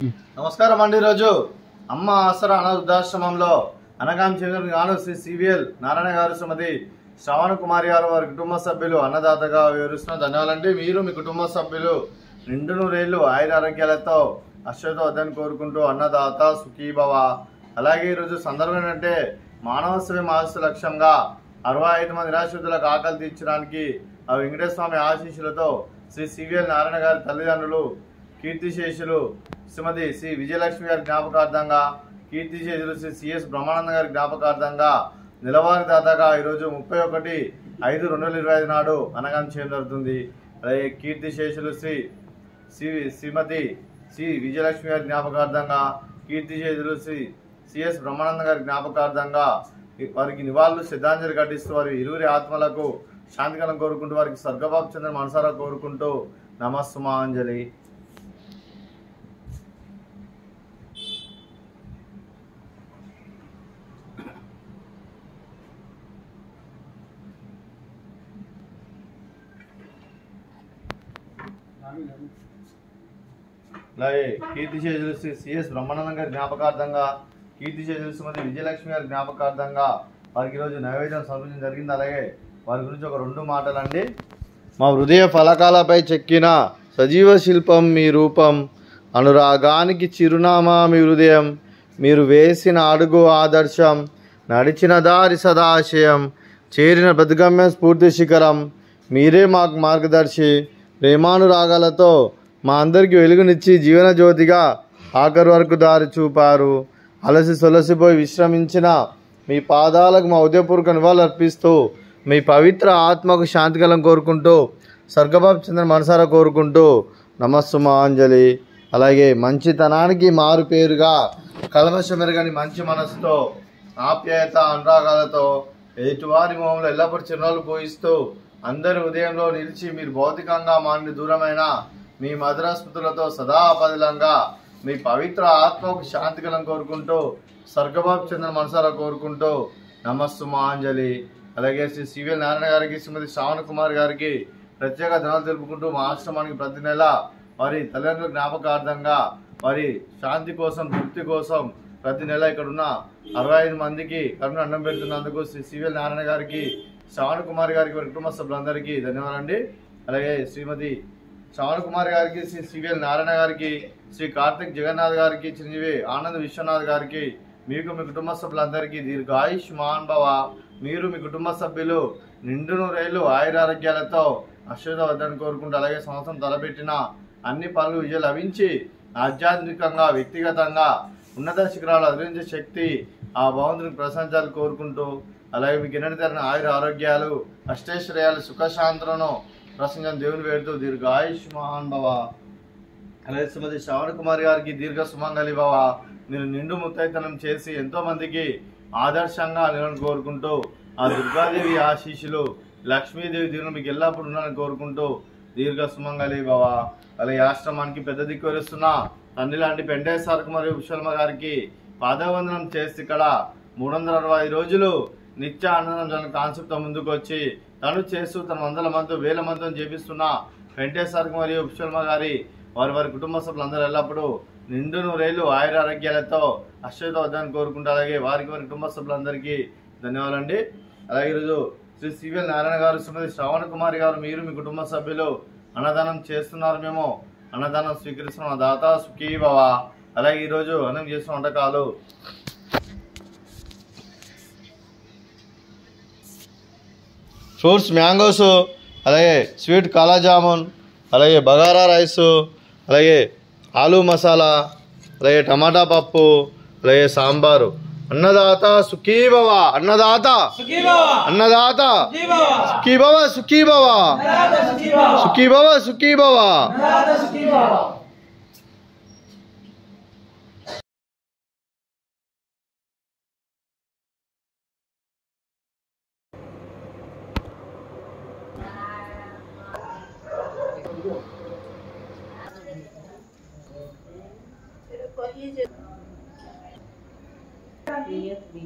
నమస్కారం అండి. ఈరోజు అమ్మ ఆసరా అనాథ వృద్ధాశ్రమంలో అనగాం చెందిన గాను శ్రీ సివిఎల్ నారాయణ గారు, శ్రీమతి శ్రవణ కుమారి గారు, వారి కుటుంబ సభ్యులు అన్నదాతగా వివరిస్తున్న ధన్యవాదాలండి. మీరు మీ కుటుంబ సభ్యులు నిండు నూరేళ్లు ఆయుర ఆరోగ్యాలతో అశ్వత వద్దని కోరుకుంటూ అన్నదాత సుఖీభవ. అలాగే ఈరోజు సందర్భం ఏంటంటే మానవ సేవ మానవ లక్ష్యంగా 65 మంది నిరాశ్రితులకు ఆకలి తీర్చడానికి ఆ వెంకటేశ్వర స్వామి ఆశీస్సులతో శ్రీ సివిఎల్ నారాయణ గారి తల్లిదండ్రులు కీర్తిశేషులు శ్రీమతి శ్రీ విజయలక్ష్మి గారి జ్ఞాపకార్థంగా, కీర్తిశేషులు శ్రీ సిఎస్ బ్రహ్మానంద గారి జ్ఞాపకార్థంగా నెలవారీ దాదాగా ఈరోజు 31/5/2025 నాడు అనగాం చేయడం జరుగుతుంది. అలాగే కీర్తిశేషులు శ్రీమతి శ్రీ విజయలక్ష్మి గారి జ్ఞాపకార్థంగా, కీర్తిశేషులు శ్రీ సిఎస్ బ్రహ్మానంద గారి జ్ఞాపకార్థంగా వారికి నివాళులు శ్రద్ధాంజలి ఘటిస్తూ వారి ఇరువురి ఆత్మలకు శాంతికరం కోరుకుంటూ వారికి స్వర్గభావం చెందిన మనసారా కోరుకుంటూ నమస్సుమాంజలి. అలాగే కీర్తిశేషులు శ్రీ సిఎస్ బ్రహ్మానంద గారి జ్ఞాపకార్థంగా, కీర్తిశేషులు శ్రీమతి విజయలక్ష్మి గారి జ్ఞాపకార్థంగా వారికి ఈరోజు నైవేద్యం సమర్పించడం జరిగింది. అలాగే వారి గురించి ఒక 2 మాటలండి. మా హృదయ ఫలకాలపై చెక్కిన సజీవ శిల్పం మీ రూపం, అనురాగానికి చిరునామా మీ హృదయం, మీరు వేసిన అడుగు ఆదర్శం, నడిచిన దారి సదాశయం, చేరిన ప్రతిగమ్యం స్ఫూర్తి శిఖరం, మీరే మాకు మార్గదర్శి, ప్రేమానురాగాలతో మా అందరికీ వెలుగునిచ్చి జీవన జ్యోతిగా ఆఖరి వరకు దారి చూపారు. అలసి సొలసిపోయి విశ్రమించిన మీ పాదాలకు మా ఉదయపూర్వక నివాళులు అర్పిస్తూ మీ పవిత్ర ఆత్మకు శాంతికలం కోరుకుంటూ స్వర్గభావం చెందిన మనసారా కోరుకుంటూ నమస్సుమాంజలి. అలాగే మంచితనానికి మారు పేరుగా కల్మషమెరగని మంచి మనసుతో ఆప్యాయత అనురాగాలతో ఎదుటివారి మొహంలో ఎల్లప్పుడూ చిరునవ్వులు పోయిస్తూ అందరి ఉదయంలో నిలిచి మీరు భౌతికంగా మాని దూరమైన మీ మధుర స్మృతులతో సదా పదిలంగా మీ పవిత్ర ఆత్మకు శాంతికలం కోరుకుంటూ స్వర్గభావం చెందిన మనసారా కోరుకుంటూ నమస్సుమాంజలి. అలాగే శ్రీ సివిఎల్ నారాయణ గారికి, శ్రీమతి శ్రవణ కుమార్ గారికి ప్రత్యేక ధనాలు తెలుపుకుంటూ మా ఆశ్రమానికి ప్రతి నెల వారి తల్లిదండ్రుల జ్ఞాపకార్థంగా వారి శాంతి కోసం, తృప్తి కోసం ప్రతి నెల ఇక్కడున్న 65 మందికి కరుణ అన్నం పెడుతున్నందుకు శ్రీ సివిఎల్ నారాయణ గారికి, శ్రవణ కుమార్ గారికి, వారి కుటుంబ సభ్యులందరికీ ధన్యవాదాలండి. అలాగే శ్రీమతి శ్రవణ కుమార్ గారికి, శ్రీ సివిఎల్ నారాయణ గారికి, శ్రీ కార్తిక్ జగన్నాథ్ గారికి, చిరంజీవి ఆనంద్ విశ్వనాథ్ గారికి, మీకు మీ కుటుంబ సభ్యులందరికీ దీర్ఘాయుష్మాన్ భవ. మీరు మీ కుటుంబ సభ్యులు నిండు నూరేళ్లు ఆయురారోగ్యాలతో అశ్వత వద్దని కోరుకుంటూ, అలాగే సంవత్సరం తలపెట్టిన అన్ని పనులు విజయం లభించి ఆధ్యాత్మికంగా, వ్యక్తిగతంగా ఉన్నత శిఖరాలు అధిరించే శక్తి ఆ భగవంతునికి ప్రశంసాలు కోరుకుంటూ, అలాగే మీకు ఎన్నటి తరిన ఆయుర ఆరోగ్యాలు, అష్టైశ్వర్యాలు, సుఖశాంతులను ప్రసంగం దేవుని వేడుతూ దీర్ఘాయుష్మాన్ భవ. అలాగే శ్రీమతి శ్రవణ కుమారి గారికి దీర్ఘ సుమంగళి భవ. మీరు నిండు ముత్తైతనం చేసి ఎంతో మందికి ఆదర్శంగా నిలవని కోరుకుంటూ ఆ దుర్గాదేవి ఆశీస్సులు, లక్ష్మీదేవి దీవులు మీకు ఎల్లప్పుడూ ఉన్నారని కోరుకుంటూ దీర్ఘ సుమంగళి భవ. అలాగే ఆశ్రమానికి పెద్ద దిక్కువరుస్తున్న తండ్రి లాంటి పెంటేశ్వర మరియు విశ్వల్మ గారికి పాదవందనం చేసి ఇక్కడ 365 రోజులు నిత్య ఆనందం కాన్సెప్ట్తో ముందుకు వచ్చి తను చేస్తూ తన 100 మంది 1000 మందితో చేపిస్తున్న వెంకటేశ్వర మరియు విశ్వల్మ గారి వారి కుటుంబ సభ్యులందరూ ఎల్లప్పుడూ నిండు నూరేళ్లు ఆయుర ఆరోగ్యాలతో అశ్వత వద్దని కోరుకుంటూ అలాగే వారి కుటుంబ సభ్యులందరికీ ధన్యవాదాలండి. అలాగే ఈరోజు శ్రీ సివిఎల్ నారాయణ గారు, శ్రీమతి శ్రవణ కుమారి గారు, మీరు మీ కుటుంబ సభ్యులు అన్నదానం చేస్తున్నారు. మేము అన్నదానం స్వీకరిస్తున్న దాత సుఖీభవ. అలాగే ఈరోజు అన్నం చేస్తున్న వంటకాలు ఫ్రూట్స్ మ్యాంగోస్, అలాగే స్వీట్ కాలా జామున్, అలాగే బగారా రైసు, అలాగే ఆలూ మసాలా, అలాగే టమాటా పప్పు, అలాగే సాంబారు. అన్నదాత సుఖీభవ, అన్నదాత అన్నదాత సుఖీభవ, సుఖీభవ సుఖీభవ, సుఖీభవ. Biar